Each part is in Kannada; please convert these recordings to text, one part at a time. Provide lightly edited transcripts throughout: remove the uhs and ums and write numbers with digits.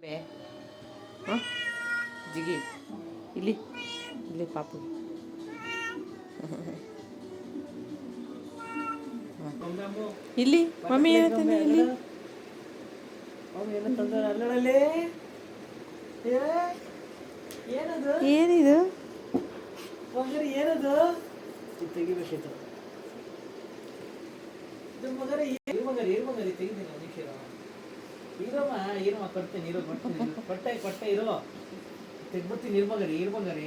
ಹಾಂ ಜಿಗಿ ಇಲ್ಲಿ ಇಲ್ಲಿ ಪಾಪು ಇಲ್ಲಿ ಮಮ್ಮಿ ಏನಂತಾನೆ ಇಲ್ಲಿ ಏನಿದು ಏನದು ತೆಗಿಬೇಕಿತ್ತು ಇರಮ್ಮ ಇರಮ್ಮ ಕೊಡ್ತೇನೆ ಇರೋ ಕೊಟ್ಟೆ ಇರೋ ತೆಗ್ಬಿಡ್ತೀನಿ ಇರ್ಬಂಗರಿ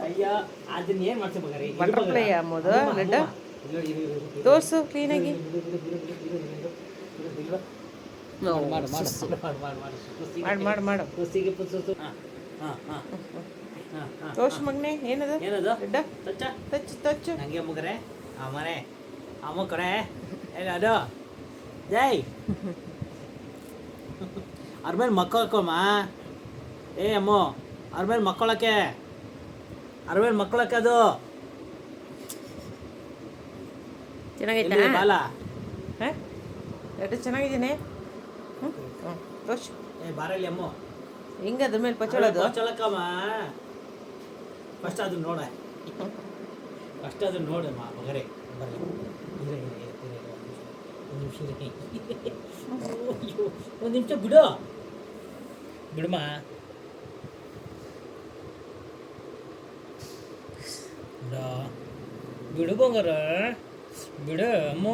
ಅಯ್ಯ ಅದನ್ನ ಏನ್ ಮಾಡ್ತೀವಿ ಮಗರಿ ಬಟರ್ಫ್ಲೈ ಆಮೋದು ಲಡ್ಡ ತೋರ್ಸು ಕ್ಲೀನಾಗಿ ಮಾಡು ಕುಸಿಗೆ ತೋರ್ಸು ಮಗನೇ ಏನದು ಲಡ್ಡ ತಚ್ಚು ನಂಗೆ ಮಗರೆ ಮನೆ ಅಮ್ಮ ಕಡೆ ಅದು ಜೈ ಅವ್ರ ಮೇಲೆ ಮಕ್ಕಳಕ್ಕಮ್ಮ ಅಮ್ಮ ಅವ್ರ ಮೇಲೆ ಮಕ್ಕಳಕ್ಕೆ ಅದು ಚೆನ್ನಾಗೈತಾ ಬಾಲ ಲಡ್ಡ ಚೆನ್ನಾಗಿದ್ದೀನಿ ತೋರ್ಸು ಬಾರಲ್ಲಿ ಅಮ್ಮ ಹಿಂಗ ಅದ್ರ ಮೇಲೆ ಪಚ್ಚಳಕ್ಕಮ್ಮ ಫಸ್ಟ್ ಅದನ್ನ ನೋಡಮ್ಮ ಮಗರೇ ಬರ್ರಿ ಒಂದು ನಿಮಿಷ ಬಿಡಮ್ಮ ಬಿಡು ಬಂಗಾರ ಬಿಡು ಅಮ್ಮ